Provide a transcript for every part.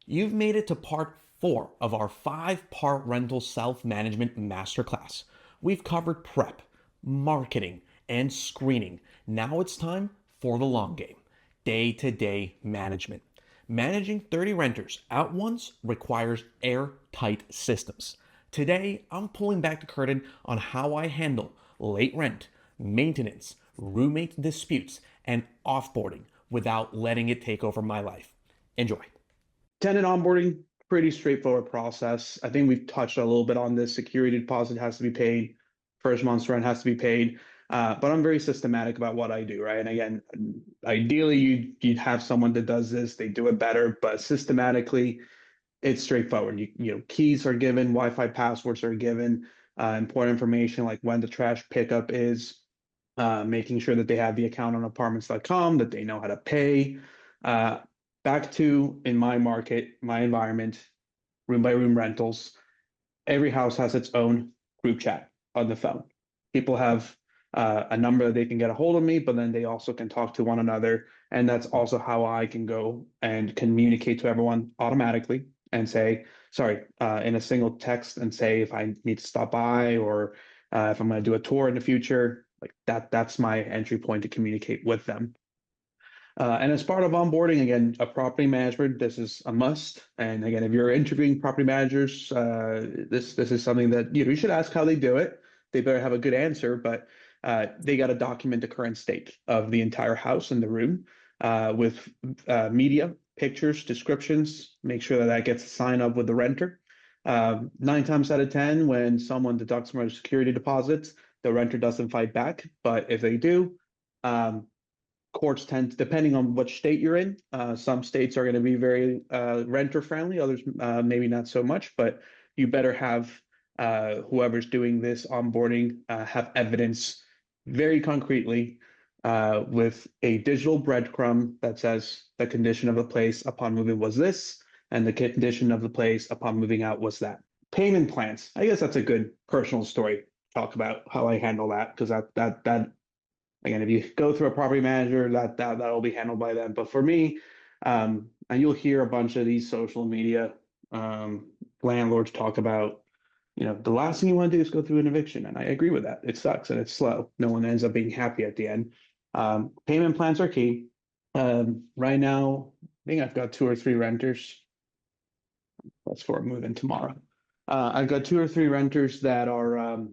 You've made it to part 4 of our 5-part rental self-management masterclass. We've covered prep, marketing, and screening. Now it's time for the long game, day-to-day management. Managing 30 renters at once requires airtight systems. Today, I'm pulling back the curtain on how I handle late rent, maintenance, roommate disputes, and offboarding without letting it take over my life. Enjoy. Tenant onboarding, pretty straightforward process. I think we've touched a little bit on this. Security deposit has to be paid. First month's rent has to be paid. But I'm very systematic about what I do, right? And again, ideally you'd have someone that does this, they do it better, but systematically it's straightforward. Keys are given, Wi-Fi passwords are given, important information like when the trash pickup is, making sure that they have the account on apartments.com, that they know how to pay. Uh, Back to in my market, my environment, room by room rentals. Every house has its own group chat on the phone. People have a number that they can get a hold of me, but then they also can talk to one another. And that's also how I can go and communicate to everyone automatically and say, sorry, in a single text and say if I need to stop by or if I'm going to do a tour in the future, like that's my entry point to communicate with them. And as part of onboarding, again, a property management, this is a must. And again, if you're interviewing property managers, this is something that you should ask how they do it. They better have a good answer, but they got to document the current state of the entire house and the room with media, pictures, descriptions. Make sure that that gets signed up with the renter. 9 times out of 10, when someone deducts more security deposits, the renter doesn't fight back. But if they do, um, courts tend, depending on which state you're in, some states are going to be very renter friendly, others maybe not so much, but you better have whoever's doing this onboarding have evidence very concretely with a digital breadcrumb that says the condition of the place upon moving was this, and the condition of the place upon moving out was that. Payment plans. I guess that's a good personal story. Talk about how I handle that because that again, if you go through a property manager, that'll be handled by them. But for me, and you'll hear a bunch of these social media um, landlords talk about, the last thing you want to do is go through an eviction, and I agree with that. It sucks and it's slow. No one ends up being happy at the end. Payment plans are key. Right now, I think I've got 2 or 3 renters. That's for moving tomorrow. I've got 2 or 3 renters that are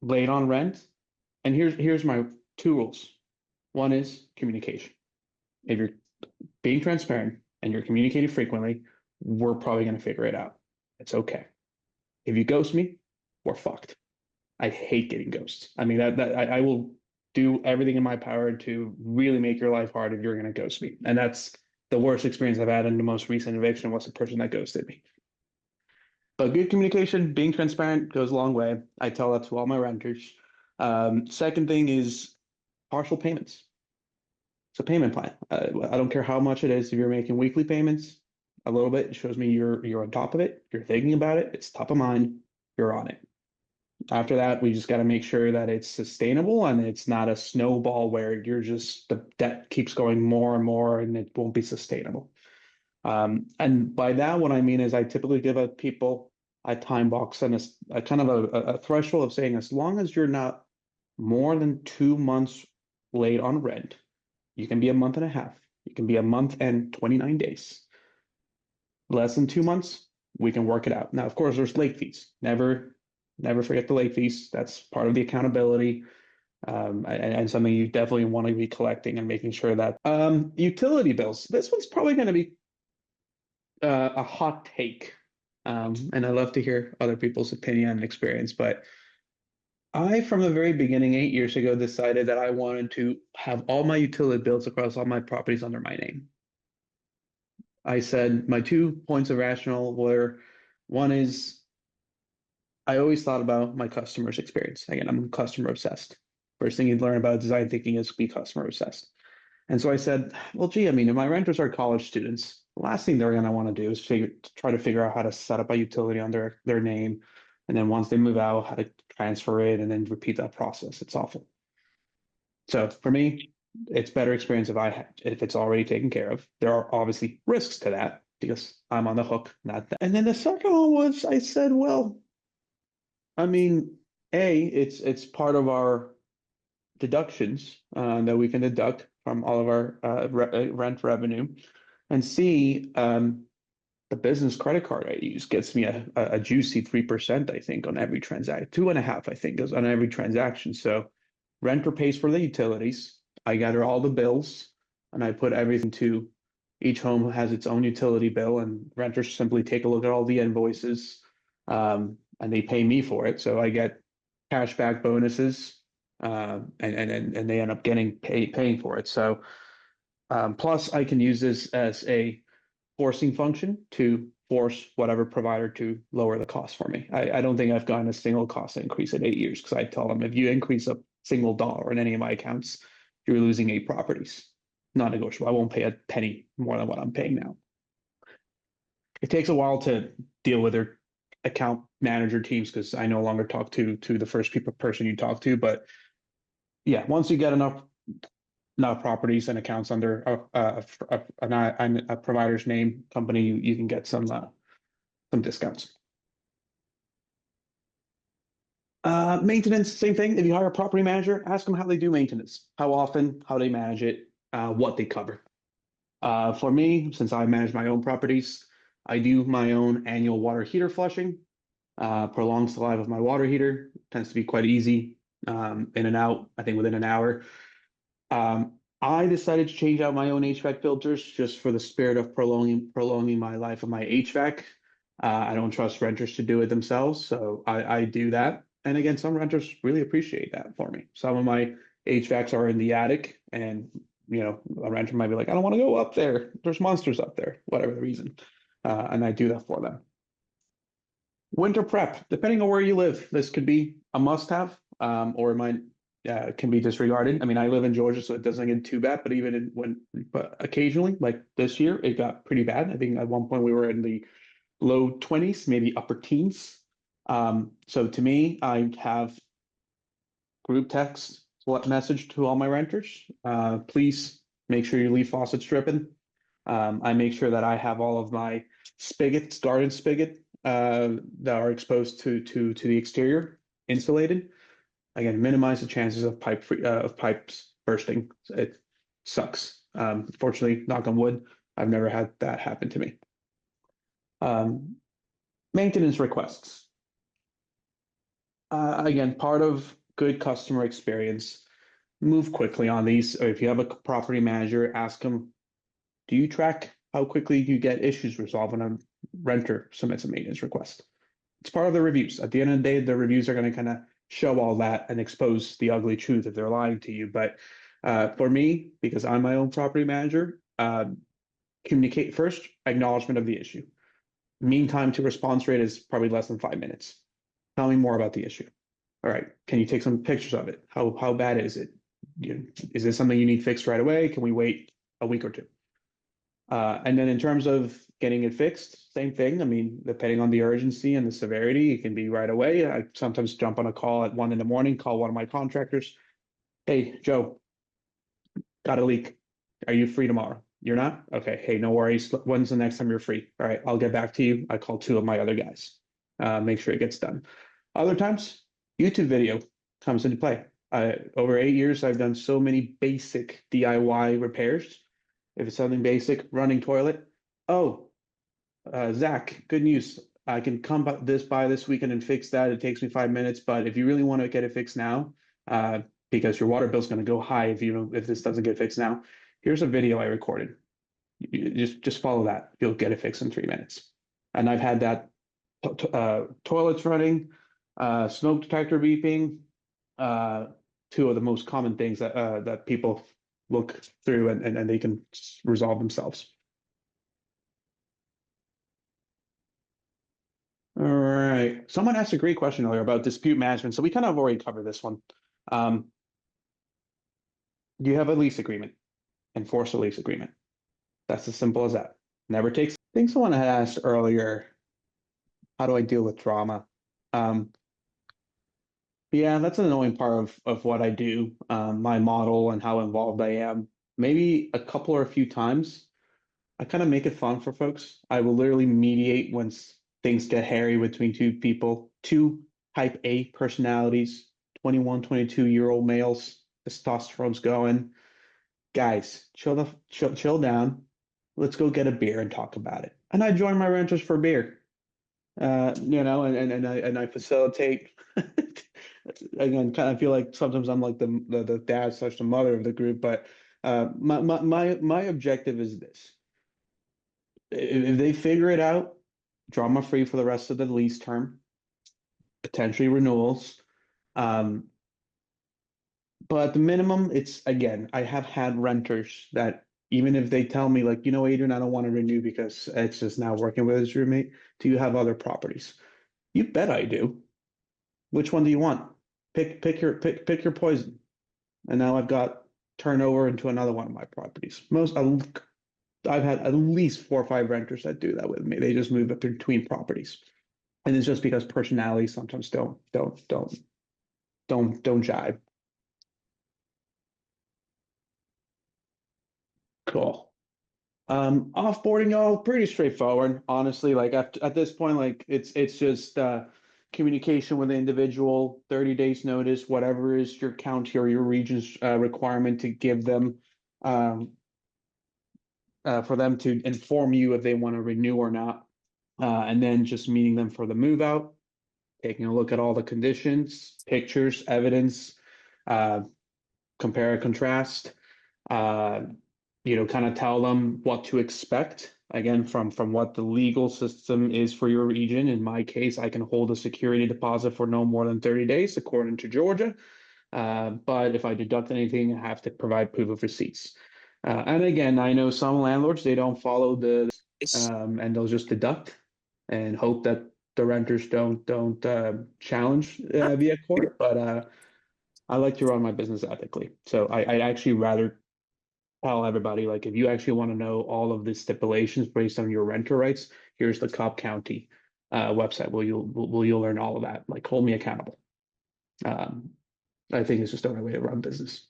late on rent, and here's my 2 rules. One is communication. If you're being transparent and you're communicating frequently, we're probably going to figure it out. It's okay. If you ghost me, we're fucked. I hate getting ghosts. I mean, I will do everything in my power to really make your life hard if you're going to ghost me. And that's the worst experience I've had in the most recent eviction was the person that ghosted me. But good communication, being transparent goes a long way. I tell that to all my renters. Second thing is partial payments. It's a payment plan. I don't care how much it is. If you're making weekly payments, a little bit, it shows me you're on top of it. You're thinking about it. It's top of mind. You're on it. After that, we just got to make sure that it's sustainable and it's not a snowball where the debt keeps going more and more and it won't be sustainable. And by that, what I mean is I typically give people a time box and a kind of a threshold of saying as long as you're not more than 2 months late on rent, you can be a month and a half, you can be a month and 29 days. Less than 2 months, we can work it out. Now, of course, there's late fees. Never forget the late fees. That's part of the accountability. And something you definitely want to be collecting and making sure that utility bills. This one's probably going to be a hot take. And I love to hear other people's opinion and experience, but I, from the very beginning, 8 years ago, decided that I wanted to have all my utility bills across all my properties under my name. I said my 2 points of rationale were one is I always thought about my customer's experience. Again, I'm customer obsessed. First thing you'd learn about design thinking is be customer obsessed. And so I said, well, gee, I mean, if my renters are college students, the last thing they're going to want to do is try to figure out how to set up a utility under their name. And then once they move out, how to transfer it and then repeat that process. It's awful. So for me, it's better experience if it's already taken care of. There are obviously risks to that. because I'm on the hook, not that. And then the second one was I said, well, I mean, it's part of our deductions that we can deduct from all of our rent revenue, and C, the business credit card I use gets me a juicy 3%, I think, on every transaction, 2.5, I think, is on every transaction. So renter pays for the utilities. I gather all the bills and I put everything to each home has its own utility bill, and renters simply take a look at all the invoices, and they pay me for it. So I get cashback bonuses, and they end up paying for it. So plus I can use this as a forcing function to force whatever provider to lower the cost for me. I don't think I've gotten a single cost increase in 8 years because I tell them if you increase a single dollar in any of my accounts, you're losing 8 properties. Not negotiable. I won't pay a penny more than what I'm paying now. It takes a while to deal with their account manager teams because I no longer talk to the first person you talk to. But yeah, once you get enough properties and accounts under a provider's name company, you can get some discounts. Maintenance, same thing. If you hire a property manager, ask them how they do maintenance, how often, how they manage it, what they cover. For me, since I manage my own properties, I do my own annual water heater flushing. Prolongs the life of my water heater. Tends to be quite easy, in and out, I think within an hour. I decided to change out my own HVAC filters just for the spirit of prolonging my life of my HVAC. I don't trust renters to do it themselves, so I do that. And again, some renters really appreciate that for me. Some of my HVACs are in the attic, and a renter might be like, I don't want to go up there. There's monsters up there, whatever the reason. And I do that for them. Winter prep, depending on where you live, this could be a must-have, or it might can be disregarded. I mean, I live in Georgia, so it doesn't get too bad. But but occasionally, like this year, it got pretty bad. I think at one point we were in the low 20s, maybe upper teens. So to me, I have group text message to all my renters. Please make sure you leave faucets dripping. I make sure that I have all of my garden spigot, that are exposed to the exterior insulated. Again, minimize the chances of pipes bursting. It sucks. Fortunately, knock on wood, I've never had that happen to me. Maintenance requests. Again, part of good customer experience. Move quickly on these. Or if you have a property manager, ask them, do you track how quickly you get issues resolved when a renter submits a maintenance request? It's part of the reviews. At the end of the day, the reviews are going to kind of show all that and expose the ugly truth if they're lying to you. But for me, because I'm my own property manager, communicate first, acknowledgement of the issue. Mean time to response rate is probably less than 5 minutes. Tell me more about the issue. All right, can you take some pictures of it? How bad is it? Is this something you need fixed right away? Can we wait a week or two? And then in terms of getting it fixed, same thing. I mean, depending on the urgency and the severity, it can be right away. I sometimes jump on a call at 1 a.m, call one of my contractors. Hey, Joe, got a leak. Are you free tomorrow? You're not? Okay. Hey, no worries. When's the next time you're free? All right, I'll get back to you. I call two of my other guys. Make sure it gets done. Other times, YouTube video comes into play. Over 8 years, I've done so many basic DIY repairs. If it's something basic, running toilet. Oh, Zach, good news. I can come by this weekend and fix that. It takes me 5 minutes, but if you really want to get it fixed now, because your water bill is going to go high if this doesn't get fixed now, here's a video I recorded. You just follow that. You'll get it fixed in 3 minutes. And I've had that toilets running, smoke detector beeping, two of the most common things that people look through and they can resolve themselves. All right. Someone asked a great question earlier about dispute management. So we kind of already covered this one. You have a lease agreement, enforce a lease agreement. That's as simple as that. Never takes. I think someone had asked earlier, how do I deal with drama? Yeah, that's an annoying part of what I do, my model and how involved I am. Maybe a couple or a few times I kind of make it fun for folks. I will literally mediate when things get hairy between two people, two type A personalities, 21, 22-year-old males, testosterone's going. Guys, chill down. Let's go get a beer and talk about it. And I join my renters for beer. And I facilitate. Again, kind of feel like sometimes I'm like the dad slash the mother of the group, but my objective is this: if they figure it out, drama free for the rest of the lease term, potentially renewals. Um, but at the minimum, it's again, I have had renters that even if they tell me like, Adrian, I don't want to renew because it's just now working with his roommate. Do you have other properties? You bet I do. Which one do you want? Pick your poison. And now I've got turnover into another one of my properties. I've had at least 4 or 5 renters that do that with me. They just move up between properties, and it's just because personalities sometimes don't jive. Cool. Offboarding, all pretty straightforward, honestly. Like at this point, like it's just communication with the individual, 30 days notice, whatever is your county or your region's requirement to give them um, for them to inform you if they want to renew or not. And then just meeting them for the move out, taking a look at all the conditions, pictures, evidence, uh, compare and contrast, uh, kind of tell them what to expect. Again, from what the legal system is for your region. In my case, I can hold a security deposit for no more than 30 days, according to Georgia. But if I deduct anything, I have to provide proof of receipts. And again, I know some landlords, they don't follow and they'll just deduct and hope that the renters don't challenge via court. But I like to run my business ethically. So I'd actually rather tell everybody, like, if you actually want to know all of the stipulations based on your renter rights, here's the Cobb County website where you'll learn all of that. Like, hold me accountable. Um, I think it's just the only way to run business.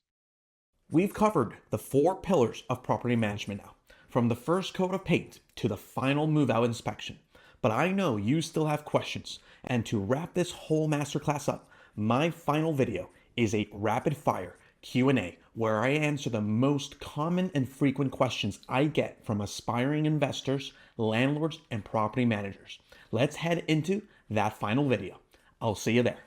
We've covered the 4 pillars of property management now, from the first coat of paint to the final move out inspection. But I know you still have questions, and to wrap this whole masterclass up, my final video is a rapid fire Q&A where I answer the most common and frequent questions I get from aspiring investors, landlords, and property managers. Let's head into that final video. I'll see you there.